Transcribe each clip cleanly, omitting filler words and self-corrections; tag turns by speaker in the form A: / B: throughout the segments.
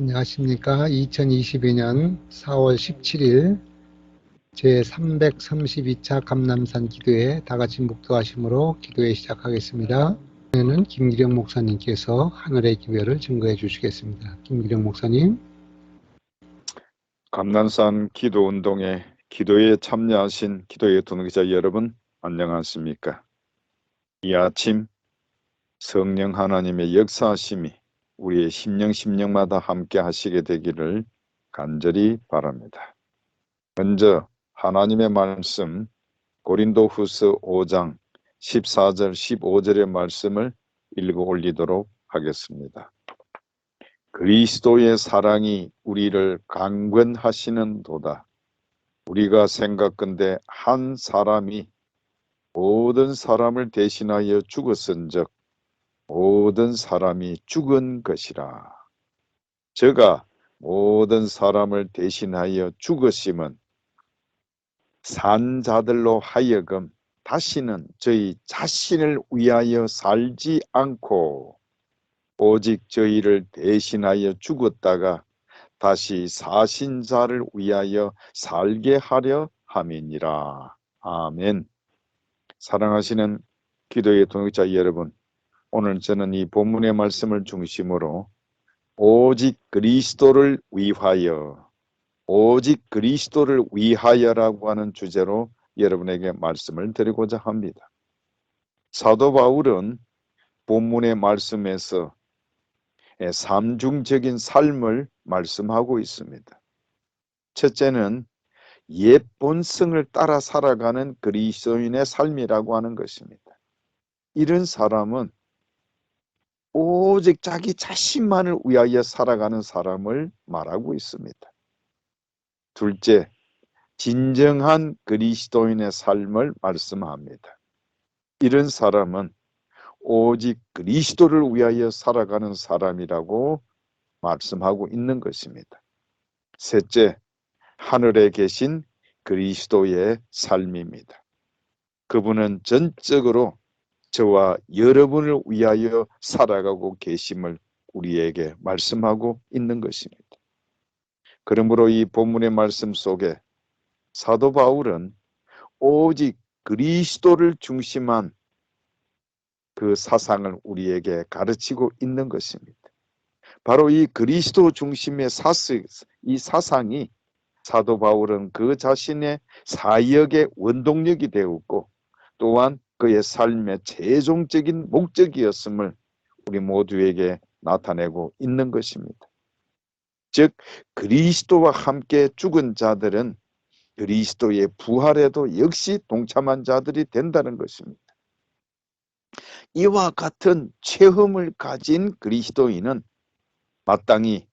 A: 안녕하십니까. 2022년 4월 17일 제332차 감람산 기도회 다같이 묵도하심으로 기도회 시작하겠습니다. 오늘은 김기령 목사님께서 하늘의 기별을 증거해 주시겠습니다. 김기령 목사님.
B: 감람산 기도운동에 기도에 참여하신 기도의 동역자 여러분, 안녕하십니까? 이 아침 성령 하나님의 역사하심이 우리의 심령마다 함께 하시게 되기를 간절히 바랍니다. 먼저 하나님의 말씀 고린도후서 5장 14절 15절의 말씀을 읽어 올리도록 하겠습니다. 그리스도의 사랑이 우리를 강권하시는도다. 우리가 생각건대 한 사람이 모든 사람을 대신하여 죽었은즉 모든 사람이 죽은 것이라. 저가 모든 사람을 대신하여 죽으심은 산 자들로 하여금 다시는 저희 자신을 위하여 살지 않고 오직 저희를 대신하여 죽었다가 다시 사신 자를 위하여 살게 하려 함이니라. 아멘. 사랑하시는 기도의 동역자 여러분, 오늘 저는 이 본문의 말씀을 중심으로 오직 그리스도를 위하여, 오직 그리스도를 위하여라고 하는 주제로 여러분에게 말씀을 드리고자 합니다. 사도 바울은 본문의 말씀에서 삼중적인 삶을 말씀하고 있습니다. 첫째는 옛 본성을 따라 살아가는 그리스도인의 삶이라고 하는 것입니다. 이런 사람은 오직 자기 자신만을 위하여 살아가는 사람을 말하고 있습니다. 둘째, 진정한 그리스도인의 삶을 말씀합니다. 이런 사람은 오직 그리스도를 위하여 살아가는 사람이라고 말씀하고 있는 것입니다. 셋째, 하늘에 계신 그리스도의 삶입니다. 그분은 전적으로 저와 여러분을 위하여 살아가고 계심을 우리에게 말씀하고 있는 것입니다. 그러므로 이 본문의 말씀 속에 사도 바울은 오직 그리스도를 중심한 그 사상을 우리에게 가르치고 있는 것입니다. 바로 이 그리스도 중심의 이 사상이 사도 바울은 그 자신의 사역의 원동력이 되었고 또한 그의 삶의 최종적인 목적이었음을 우리 모두에게 나타내고 있는 것입니다. 즉 그리스도와 함께 죽은 자들은 그리스도의 부활에도 역시 동참한 자들이 된다는 것입니다. 이와 같은 체험을 가진 그리스도인은 마땅히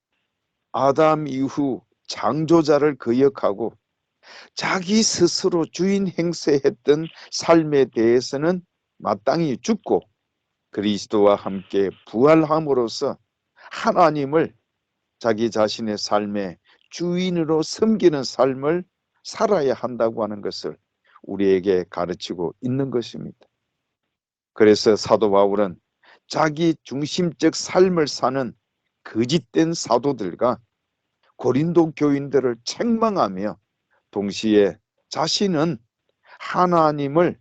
B: 아담 이후 창조자를 거역하고 자기 스스로 주인 행세했던 삶에 대해서는 마땅히 죽고 그리스도와 함께 부활함으로써 하나님을 자기 자신의 삶의 주인으로 섬기는 삶을 살아야 한다고 하는 것을 우리에게 가르치고 있는 것입니다. 그래서 사도 바울은 자기 중심적 삶을 사는 거짓된 사도들과 고린도 교인들을 책망하며 동시에 자신은 하나님을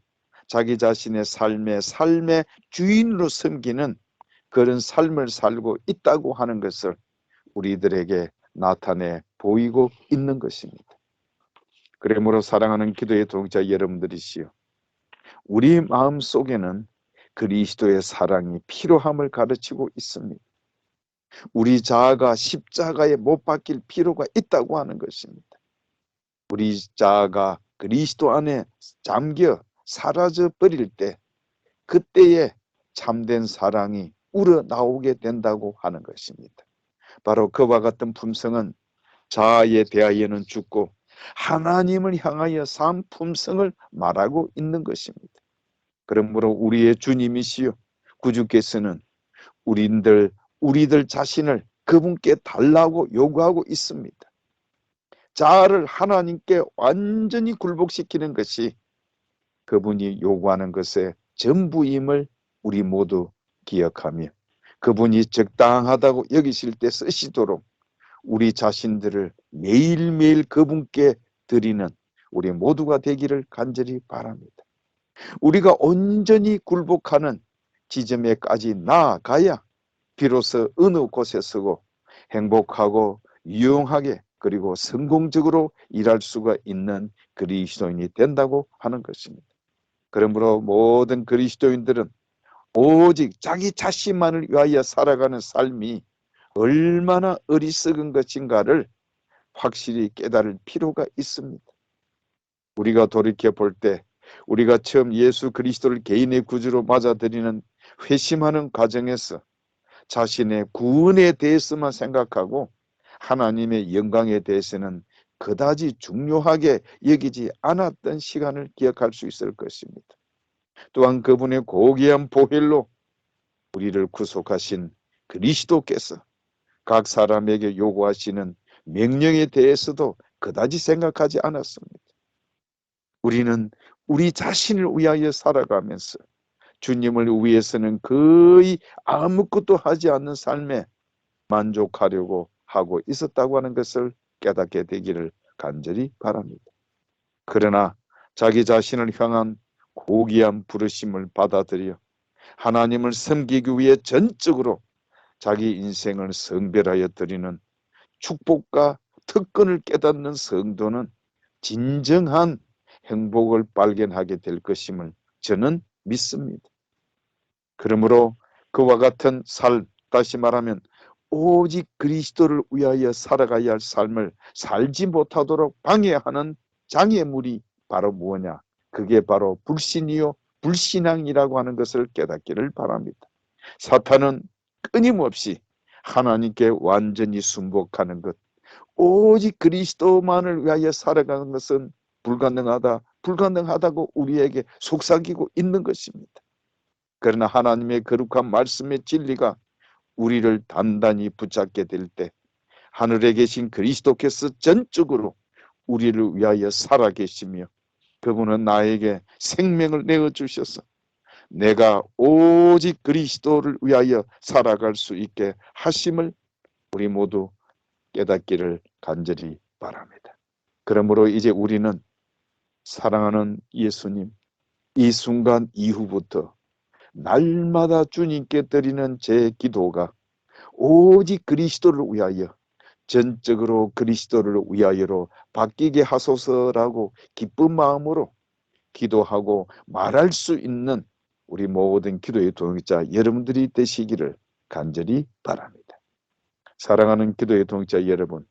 B: 자기 자신의 삶의 주인으로 섬기는 그런 삶을 살고 있다고 하는 것을 우리들에게 나타내 보이고 있는 것입니다. 그러므로 사랑하는 기도의 동역자 여러분들이시여, 우리 마음속에는 그리스도의 사랑이 필요함을 가르치고 있습니다. 우리 자아가 십자가에 못 박힐 필요가 있다고 하는 것입니다. 우리 자아가 그리스도 안에 잠겨 사라져 버릴 때 그때에 참된 사랑이 우러나오게 된다고 하는 것입니다. 바로 그와 같은 품성은 자아에 대하여는 죽고 하나님을 향하여 산 품성을 말하고 있는 것입니다. 그러므로 우리의 주님이시여 구주께서는 우리들 자신을 그분께 달라고 요구하고 있습니다. 자아를 하나님께 완전히 굴복시키는 것이 그분이 요구하는 것의 전부임을 우리 모두 기억하며 그분이 적당하다고 여기실 때 쓰시도록 우리 자신들을 매일매일 그분께 드리는 우리 모두가 되기를 간절히 바랍니다. 우리가 온전히 굴복하는 지점에까지 나아가야 비로소 어느 곳에서고 행복하고 유용하게 그리고 성공적으로 일할 수가 있는 그리스도인이 된다고 하는 것입니다. 그러므로 모든 그리스도인들은 오직 자기 자신만을 위하여 살아가는 삶이 얼마나 어리석은 것인가를 확실히 깨달을 필요가 있습니다. 우리가 돌이켜 볼 때 우리가 처음 예수 그리스도를 개인의 구주로 맞아들이는 회심하는 과정에서 자신의 구원에 대해서만 생각하고 하나님의 영광에 대해서는 그다지 중요하게 여기지 않았던 시간을 기억할 수 있을 것입니다. 또한 그분의 고귀한 보혈로 우리를 구속하신 그리스도께서 각 사람에게 요구하시는 명령에 대해서도 그다지 생각하지 않았습니다. 우리는 우리 자신을 위하여 살아가면서 주님을 위해서는 거의 아무것도 하지 않는 삶에 만족하려고 하고 있었다고 하는 것을 깨닫게 되기를 간절히 바랍니다. 그러나 자기 자신을 향한 고귀한 부르심을 받아들여 하나님을 섬기기 위해 전적으로 자기 인생을 성별하여 드리는 축복과 특권을 깨닫는 성도는 진정한 행복을 발견하게 될 것임을 저는 믿습니다. 그러므로 그와 같은 다시 말하면 오직 그리스도를 위하여 살아가야 할 삶을 살지 못하도록 방해하는 장애물이 바로 무엇냐? 그게 바로 불신이요 불신앙이라고 하는 것을 깨닫기를 바랍니다. 사탄은 끊임없이 하나님께 완전히 순복하는 것, 오직 그리스도만을 위하여 살아가는 것은 불가능하다고 우리에게 속삭이고 있는 것입니다. 그러나 하나님의 거룩한 말씀의 진리가 우리를 단단히 붙잡게 될 때 하늘에 계신 그리스도께서 전적으로 우리를 위하여 살아계시며 그분은 나에게 생명을 내어주셔서 내가 오직 그리스도를 위하여 살아갈 수 있게 하심을 우리 모두 깨닫기를 간절히 바랍니다. 그러므로 이제 우리는 사랑하는 예수님, 이 순간 이후부터 날마다 주님께 드리는 제 기도가 오직 그리스도를 위하여 전적으로 그리스도를 위하여로 바뀌게 하소서라고 기쁜 마음으로 기도하고 말할 수 있는 우리 모든 기도의 동역자 여러분들이 되시기를 간절히 바랍니다. 사랑하는 기도의 동역자 여러분,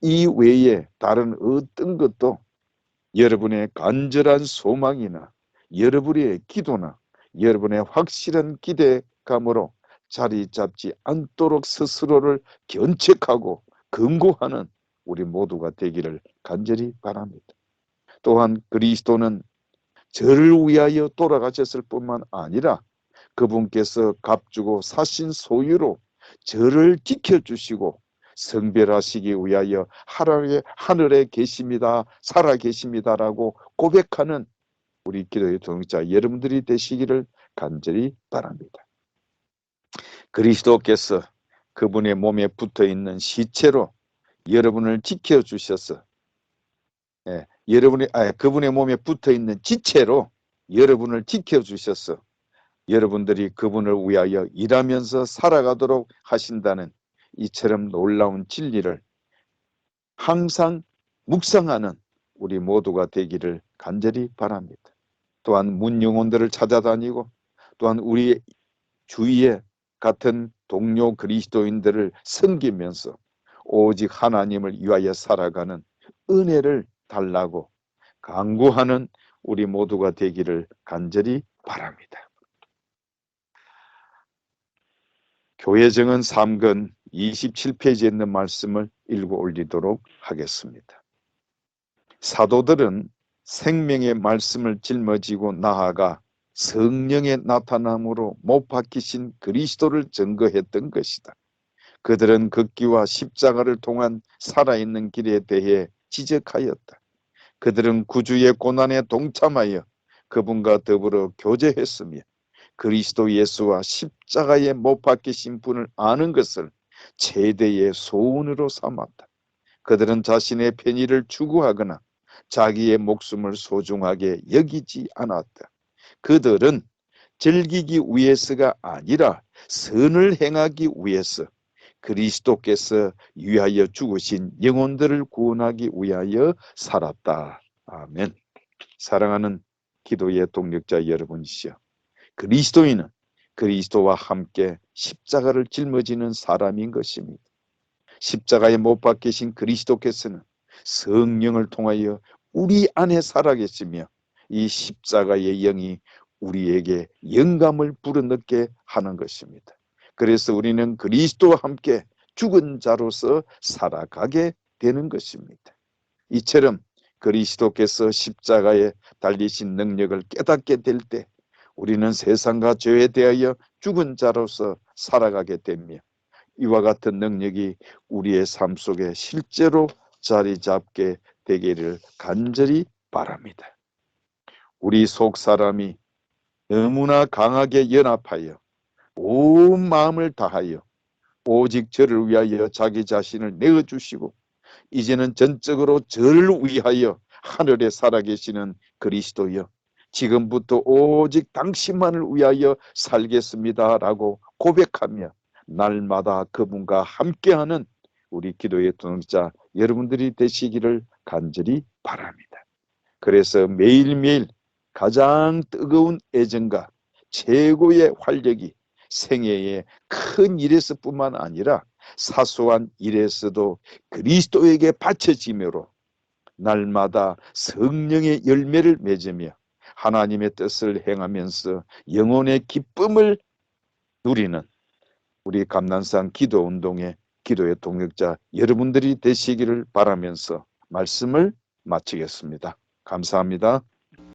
B: 이 외에 다른 어떤 것도 여러분의 간절한 소망이나 여러분의 기도나 여러분의 확실한 기대감으로 자리 잡지 않도록 스스로를 견책하고 금고하는 우리 모두가 되기를 간절히 바랍니다. 또한 그리스도는 저를 위하여 돌아가셨을 뿐만 아니라 그분께서 값주고 사신 소유로 저를 지켜주시고 성별하시기 위하여 하늘에 계십니다, 살아 계십니다라고 고백하는 우리 기도의 동역자 여러분들이 되시기를 간절히 바랍니다. 그리스도께서 그분의 몸에 붙어있는 시체로 여러분을 지켜주셔서 그분의 몸에 붙어있는 지체로 여러분을 지켜주셔서 여러분들이 그분을 위하여 일하면서 살아가도록 하신다는 이처럼 놀라운 진리를 항상 묵상하는 우리 모두가 되기를 간절히 바랍니다. 또한 문영혼들을 찾아다니고 또한 우리 주위에 같은 동료 그리스도인들을 섬기면서 오직 하나님을 위하여 살아가는 은혜를 달라고 간구하는 우리 모두가 되기를 간절히 바랍니다. 교회정은 3권 27페이지에 있는 말씀을 읽어 올리도록 하겠습니다. 사도들은 생명의 말씀을 짊어지고 나아가 성령의 나타남으로 못 박히신 그리스도를 증거했던 것이다. 그들은 극기와 십자가를 통한 살아있는 길에 대해 지적하였다. 그들은 구주의 고난에 동참하여 그분과 더불어 교제했으며 그리스도 예수와 십자가에 못 박히신 분을 아는 것을 최대의 소원으로 삼았다. 그들은 자신의 편의를 추구하거나 자기의 목숨을 소중하게 여기지 않았다. 그들은 즐기기 위해서가 아니라 선을 행하기 위해서 그리스도께서 위하여 죽으신 영혼들을 구원하기 위하여 살았다. 아멘. 사랑하는 기도의 동력자 여러분이시여, 그리스도인은 그리스도와 함께 십자가를 짊어지는 사람인 것입니다. 십자가에 못 박히신 그리스도께서는 성령을 통하여 우리 안에 살아계시며 이 십자가의 영이 우리에게 영감을 불어넣게 하는 것입니다. 그래서 우리는 그리스도와 함께 죽은 자로서 살아가게 되는 것입니다. 이처럼 그리스도께서 십자가에 달리신 능력을 깨닫게 될 때 우리는 세상과 죄에 대하여 죽은 자로서 살아가게 되며 이와 같은 능력이 우리의 삶 속에 실제로 자리 잡게 되기를 간절히 바랍니다. 우리 속 사람이 너무나 강하게 연합하여 온 마음을 다하여 오직 저를 위하여 자기 자신을 내어주시고 이제는 전적으로 저를 위하여 하늘에 살아계시는 그리스도여, 지금부터 오직 당신만을 위하여 살겠습니다 라고 고백하며 날마다 그분과 함께하는 우리 기도의 동역자 여러분들이 되시기를 간절히 바랍니다. 그래서 매일매일 가장 뜨거운 애정과 최고의 활력이 생애의 큰 일에서 뿐만 아니라 사소한 일에서도 그리스도에게 바쳐지므로 날마다 성령의 열매를 맺으며 하나님의 뜻을 행하면서 영혼의 기쁨을 누리는 우리 감난산 기도운동의 기도의 동역자 여러분들이 되시기를 바라면서 말씀을 마치겠습니다. 감사합니다.